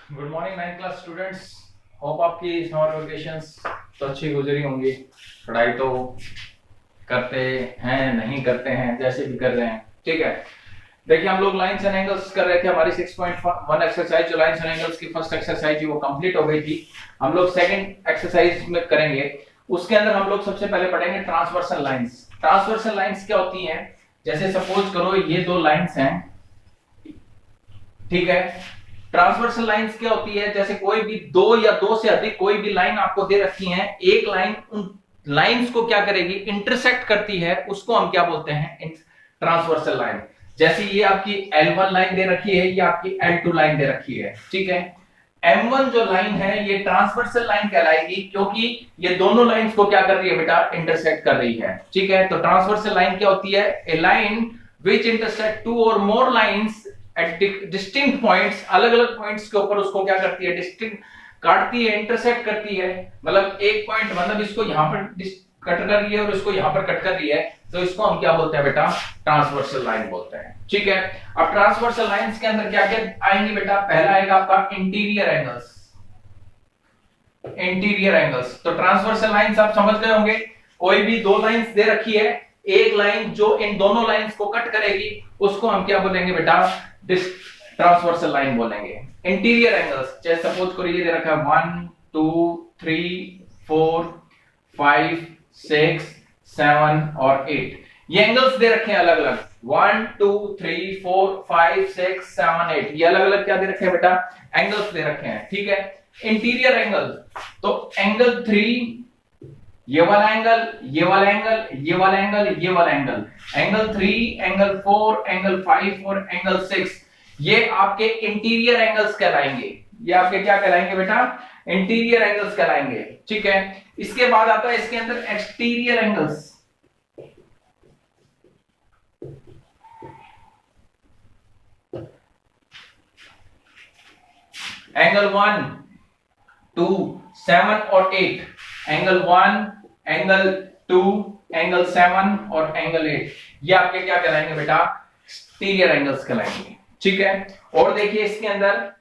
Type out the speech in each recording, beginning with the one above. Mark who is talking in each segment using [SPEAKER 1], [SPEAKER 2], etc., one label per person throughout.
[SPEAKER 1] Good morning 9th class students. Hope आपकी summer vacations तो अच्छी गुजरी होंगी। पढ़ाई तो करते हैं नहीं करते हैं, जैसे भी कर रहे हैं, ठीक है। देखिए हम लोग लाइंस एंड एंगल्स कर रहे थे। हमारी 6.1 एक्सरसाइज जो लाइंस एंड एंगल्स की फर्स्ट एक्सरसाइज वो कंप्लीट हो गई थी। हम लोग सेकंड एक्सरसाइज में करेंगे। उसके अंदर हम लोग सबसे पहले पढ़ेंगे ट्रांसवर्सल लाइंस। ट्रांसवर्सल लाइंस क्या होती हैं? जैसे सपोज करो ये दो लाइंस हैं, ठीक है। ट्रांसवर्सल लाइंस क्या होती है? जैसे कोई भी दो या दो से अधिक कोई भी लाइन आपको दे रखी है, एक लाइन उन लाइंस को क्या करेगी? इंटरसेक्ट करती है, उसको हम क्या बोलते हैं? Transversal line. जैसे ये आपकी L1 लाइन दे रखी है, ये आपकी L2 लाइन दे रखी है, ठीक है। M1 जो लाइन है ये ट्रांसवर्सल लाइन कहलाएगी, क्योंकि ये दोनों लाइंस को क्या कर रही है बेटा? इंटरसेक्ट कर रही है, ठीक है। तो ट्रांसवर्सल लाइन क्या होती है? ए लाइन विच इंटरसेक्ट टू और मोर लाइंस एट डिस्टिंक्ट पॉइंट्स, अलग अलग पॉइंट्स के ऊपर उसको क्या करती है? डिस्टिंक्ट काटती है, इंटरसेक्ट करती है। मतलब एक पॉइंट, मतलब इसको यहां पर कट कर रही है और इसको यहां पर कट कर रही है, तो इसको हम क्या बोलते हैं बेटा? ट्रांसवर्सल लाइन बोलते हैं, ठीक है। अब ट्रांसवर्सल लाइंस के अंदर क्या क्या आएंगे बेटा? पहला आएगा आपका इंटीरियर एंगल्स। इंटीरियर एंगल्स, तो ट्रांसवर्सल लाइंस आप समझ गए होंगे। कोई भी दो लाइंस दे रखी है, एक लाइन जो इन दोनों लाइंस को कट करेगी उसको हम क्या बोलेंगे बेटा? ट्रांसवर्सल लाइन बोलेंगे। इंटीरियर एंगल्स, जैसे सपोज करो ये दे रखा है 1 2 3 4 5 6 7 और 8। ये एंगल्स दे रखे हैं अलग अलग, 1 2 3 4 5 6 7 8। ये अलग अलग क्या दे रखे हैं बेटा? एंगल्स दे रखे हैं, ठीक है। इंटीरियर एंगल, तो एंगल 3, ये वाला एंगल, ये वाला एंगल, ये वाला एंगल, ये वाला एंगल, एंगल 3, एंगल 4, एंगल 5 और एंगल 6, ये आपके इंटीरियर एंगल्स कहलाएंगे। ये आपके क्या कहलाएंगे बेटा? इंटीरियर एंगल्स कहलाएंगे, ठीक है। इसके बाद आता है इसके अंदर एक्सटीरियर एंगल्स। एंगल 1 2 7 और 8, एंगल 1, एंगल 2, एंगल 7 और एंगल 8, ये आपके क्या कहलाएंगे बेटा? एक्सटीरियर एंगल्स कहलाएंगे, ठीक है। और देखिए इसके अंदर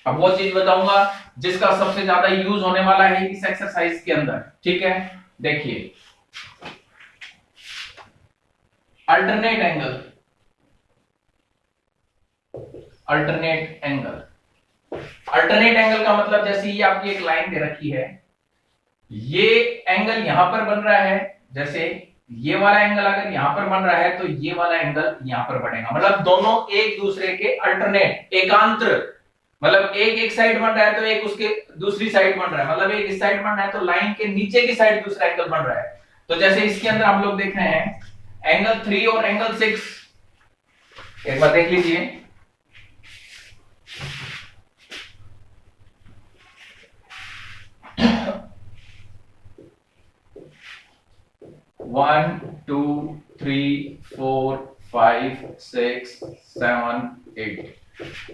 [SPEAKER 1] अब वो चीज बताऊंगा जिसका सबसे ज्यादा यूज होने वाला है इस एक्सरसाइज के अंदर, ठीक है। देखिए alternate angle. Alternate angle, alternate angle का मतलब जैसे ये आपकी एक लाइन दे रखी है, ये एंगल यहां पर बन रहा है, जैसे ये वाला एंगल अगर यहां पर बन रहा है तो ये वाला एंगल यहां पर बनेगा। मतलब दोनों एक दूसरे के अल्टरनेट, एकांतर, मतलब एक साइड बन रहा है तो एक उसके दूसरी साइड बन रहा है, मतलब एक इस साइड बन रहा है तो लाइन के नीचे की साइड दूसरा एंगल बन रहा है। तो जैसे इसके अंदर हम लोग देख रहे हैं एंगल 3 और एंगल 6, एक बार देख लीजिए। 1 2 3 4 5 6 7 8,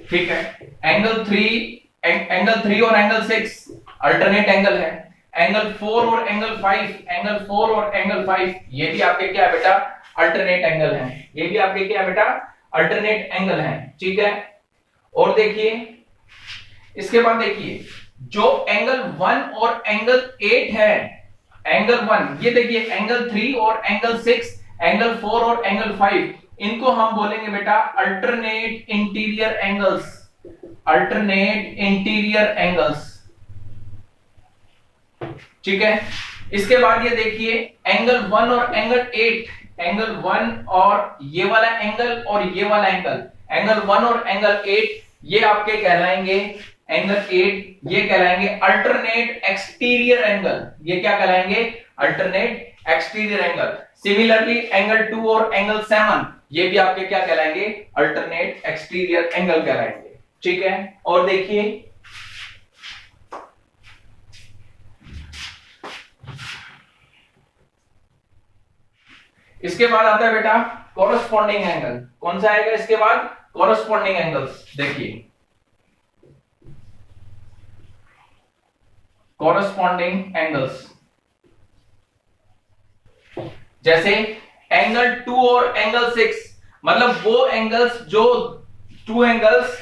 [SPEAKER 1] ठीक है। एंगल 3 और एंगल 6 अल्टरनेट एंगल है। एंगल 4 और एंगल 5, एंगल 4 और एंगल 5, ये भी आपके क्या है बेटा? अल्टरनेट एंगल है। ये भी आपके क्या है बेटा? अल्टरनेट एंगल है, ठीक है। और देखिए इसके बाद देखिए जो एंगल 1 और एंगल 8 है, एंगल 1 ये देखिए, एंगल 3 और एंगल 6, एंगल 4 और एंगल 5, इनको हम बोलेंगे बेटा alternate interior angles. Alternate interior angles, ठीक है। इसके बाद ये देखिए एंगल 1 और एंगल 8, एंगल 1 और ये वाला एंगल और ये वाला एंगल, एंगल 1 और एंगल 8, ये आपके कहलाएंगे एंगल 8, ये कहलाएंगे अल्टरनेट एक्सटीरियर एंगल। ये क्या कहलाएंगे? Alternate exterior angle. Similarly angle 2 और एंगल 7, ये भी आपके क्या कहलाएंगे? अल्टरनेट एक्सटीरियर एंगल कहलाएंगे, ठीक है। और देखिए इसके बाद आता है बेटा कॉरस्पॉन्डिंग एंगल। कौन सा आएगा इसके बाद? Corresponding angles. देखिए कॉरस्पॉन्डिंग एंगल्स, जैसे एंगल 2 और एंगल 6, मतलब वो एंगल्स जो टू एंगल्स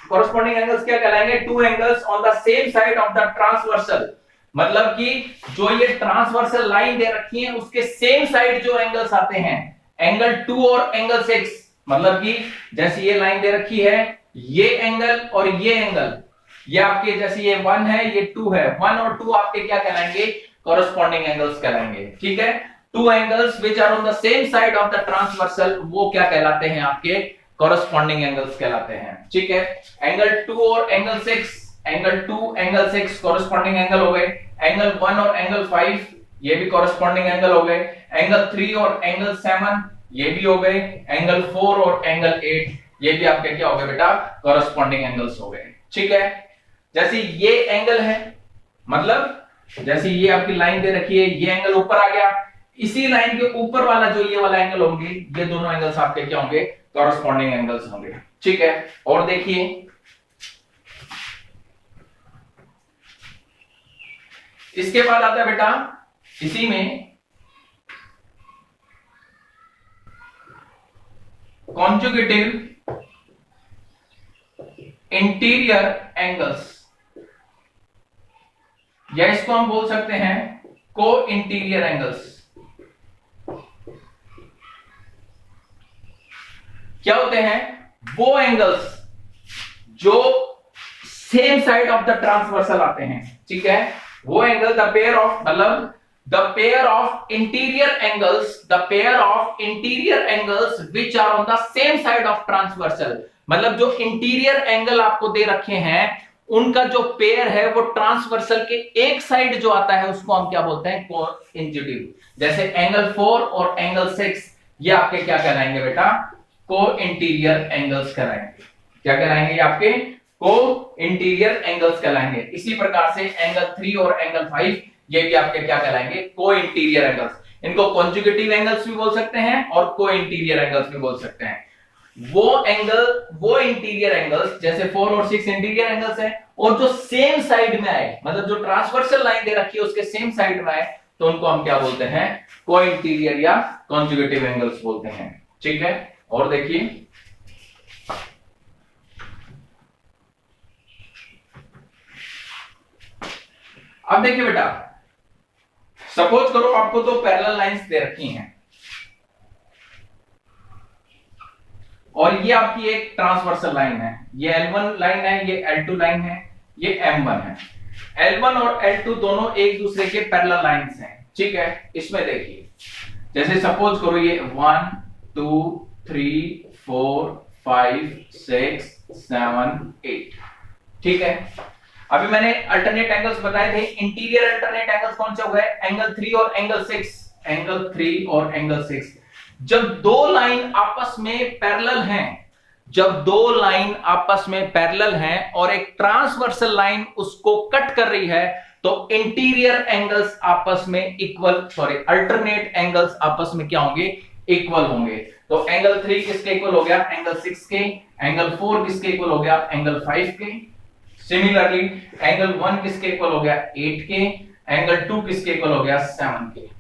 [SPEAKER 1] कॉरस्पॉन्डिंग एंगल्स क्या कहलाएंगे? Two angles on the same side of the transversal, मतलब कि जो ये ट्रांसवर्सल लाइन दे रखी है उसके सेम साइड जो एंगल्स आते हैं, एंगल 2 और एंगल 6, मतलब कि जैसे ये लाइन दे रखी है, ये एंगल और ये एंगल, ये आपके जैसे ये 1 है ये 2 है, 1 और 2 आपके क्या कहलाएंगे? कॉरस्पॉन्डिंग एंगल्स कहलाएंगे। ठीक है, two angles which are on the same side of the transversal, वो क्या कहलाते हैं? आपके कॉरस्पॉन्डिंग एंगल्स कहलाते हैं। ठीक है, एंगल 2 और angle 6, angle 2 angle 6 corresponding angle हो गए, एंगल 1 और एंगल 5 ये भी कॉरस्पॉन्डिंग एंगल हो गए, एंगल 3 और एंगल 7 ये भी हो गए, एंगल 4 और एंगल 8 ये भी आपके क्या हो गए बेटा? कॉरस्पॉन्डिंग एंगल्स हो गए। ठीक है, जैसे ये एंगल है, मतलब जैसे ये आपकी लाइन दे रखी है, ये एंगल ऊपर आ गया, इसी लाइन के ऊपर वाला जो ये वाला एंगल होंगे, ये दोनों एंगल्स आपके क्या होंगे? कॉरस्पॉन्डिंग एंगल्स होंगे। ठीक है, और देखिए इसके बाद आता है बेटा इसी में कॉन्जुगेटिव इंटीरियर एंगल्स, या इसको हम बोल सकते हैं को इंटीरियर एंगल्स। क्या होते हैं? वो एंगल्स जो same side of the transversal आते हैं। ठीक है, वो एंगल द पेयर ऑफ, मतलब the pair of interior angles, the pair of interior angles which are on the same side of transversal, मतलब जो इंटीरियर एंगल आपको दे रखे हैं उनका जो पेयर है वो ट्रांसवर्सल के एक साइड जो आता है उसको हम क्या बोलते हैं? कोइंसिडिव। जैसे एंगल 4 और एंगल 6 ये आपके क्या कहलाएंगे बेटा? को इंटीरियर एंगल्स कहलाएंगे। क्या कहलाएंगे? ये आपके को इंटीरियर एंगल्स कहलाएंगे। इसी प्रकार से एंगल 3 और एंगल 5 ये भी आपके क्या कहलाएंगे? को इंटीरियर एंगल्स। इनको कॉन्जुगेटिव एंगल्स भी बोल सकते हैं और को इंटीरियर एंगल्स भी बोल सकते हैं। वो एंगल, वो इंटीरियर एंगल्स जैसे 4 और 6 इंटीरियर एंगल्स हैं, और जो सेम साइड में आए, मतलब जो ट्रांसवर्सल लाइन दे रखी है उसके सेम साइड में आए, तो उनको हम क्या बोलते हैं? को इंटीरियर या कॉन्जुगेटिव एंगल्स बोलते हैं। ठीक है, और देखिए अब देखिए बेटा, सपोज करो आपको दो पैरेलल लाइंस दे रखी हैं और ये आपकी एक ट्रांसवर्सल लाइन है, ये L1 लाइन है, ये L2 लाइन है, ये M1 है। L1 और L2 दोनों एक दूसरे के पैरेलल लाइंस हैं। ठीक है, इसमें देखिए जैसे सपोज करो ये 1 2 3 4 5 6 7 8। ठीक है, अभी मैंने अल्टरनेट एंगल्स बताए थे। इंटीरियर अल्टरनेट एंगल्स कौन से हो गए? एंगल 3 और एंगल 6, एंगल 3 और एंगल 6। जब दो लाइन आपस में पैरेलल हैं, जब दो लाइन आपस में पैरेलल हैं और एक ट्रांसवर्सल लाइन उसको कट कर रही है, तो इंटीरियर एंगल्स आपस में इक्वल, सॉरी अल्टरनेट एंगल्स आपस में क्या होंगे? इक्वल होंगे। तो एंगल 3 किसके इक्वल हो गया? एंगल 6 के। एंगल 4 किसके इक्वल हो गया? एंगल 5 के। सिमिलरली एंगल 1 किसके इक्वल हो गया? 8 के। एंगल 2 किसके इक्वल हो गया? 7 के।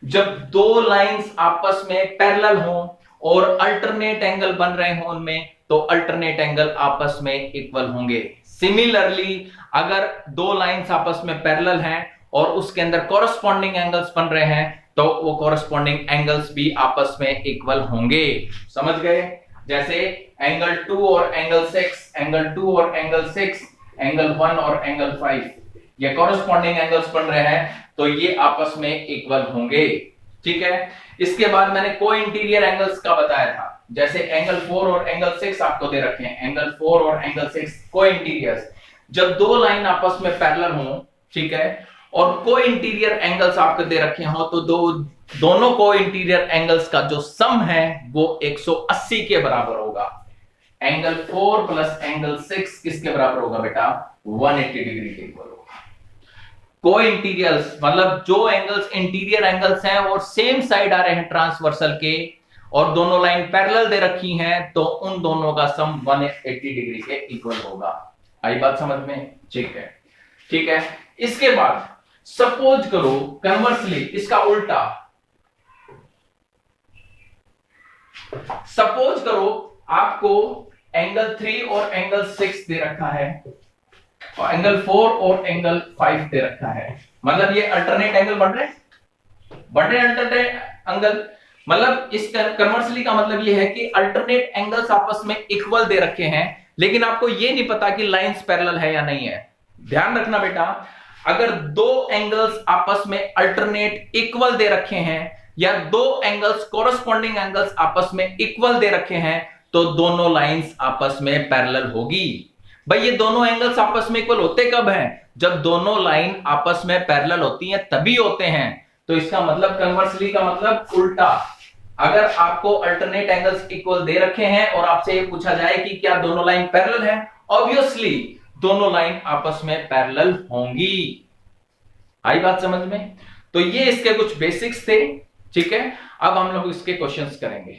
[SPEAKER 1] जब दो लाइंस आपस में पैरेलल हो और अल्टरनेट एंगल बन रहे हो उनमें, तो अल्टरनेट एंगल आपस में इक्वल होंगे। सिमिलरली अगर दो लाइंस आपस में पैरेलल हैं और उसके अंदर कॉरस्पॉन्डिंग एंगल्स बन रहे हैं, तो वो कॉरस्पॉन्डिंग एंगल्स भी आपस में इक्वल होंगे। समझ गए? जैसे एंगल 2 और एंगल 6, एंगल 2 और एंगल 6, एंगल 1 और एंगल 5 ये कॉरस्पॉन्डिंग एंगल्स बन रहे हैं, तो ये आपस में इक्वल होंगे। ठीक है, इसके बाद मैंने को इंटीरियर एंगल्स का बताया था। जैसे एंगल 4 और एंगल 6 आपको दे रखे हैं, एंगल 4 और एंगल 6 को इंटीरियर्स। जब दो लाइन आपस में पैरेलल हो, ठीक है, और को इंटीरियर एंगल्स आपको दे रखे हो, तो दोनों को इंटीरियर एंगल्स का जो सम है वो 180 के बराबर होगा। एंगल 4 प्लस एंगल 6 किसके बराबर होगा बेटा? 180 डिग्री के इक्वल होगा। को इंटीरियर्स मतलब जो एंगल्स इंटीरियर एंगल्स हैं और सेम साइड आ रहे हैं ट्रांसवर्सल के, और दोनों लाइन पैरेलल दे रखी हैं, तो उन दोनों का सम 180 डिग्री के इक्वल होगा। आई बात समझ में? ठीक है, ठीक है। इसके बाद सपोज करो कन्वर्सली इसका उल्टा, सपोज करो आपको एंगल 3 और एंगल 6 दे रखा है और एंगल 4 और एंगल 5 दे रखा है, मतलब ये अल्टरनेट एंगल बन रहे अल्टरनेट एंगल, मतलब इस कन्वर्सली का मतलब ये है कि अल्टरनेट एंगल्स आपस में इक्वल दे रखे हैं, लेकिन आपको ये नहीं पता कि लाइंस पैरेलल है या नहीं है। ध्यान रखना बेटा, अगर दो एंगल्स आपस में अल्टरनेट इक्वल दे रखे हैं या दो एंगल्स कोरस्पॉन्डिंग एंगल्स आपस में इक्वल दे रखे हैं तो दोनों लाइंस आपस में पैरेलल होगी। भाई ये दोनों एंगल्स आपस में इक्वल होते कब हैं? जब दोनों लाइन आपस में पैरेलल होती हैं तभी होते हैं। तो इसका मतलब कन्वर्सली का मतलब उल्टा, अगर आपको अल्टरनेट एंगल्स इक्वल दे रखे हैं और आपसे ये पूछा जाए कि क्या दोनों लाइन पैरेलल है, ऑब्वियसली दोनों लाइन आपस में पैरेलल होंगी। आई बात समझ में? तो ये इसके कुछ बेसिक्स थे, ठीक है। अब हम लोग इसके क्वेश्चंस करेंगे।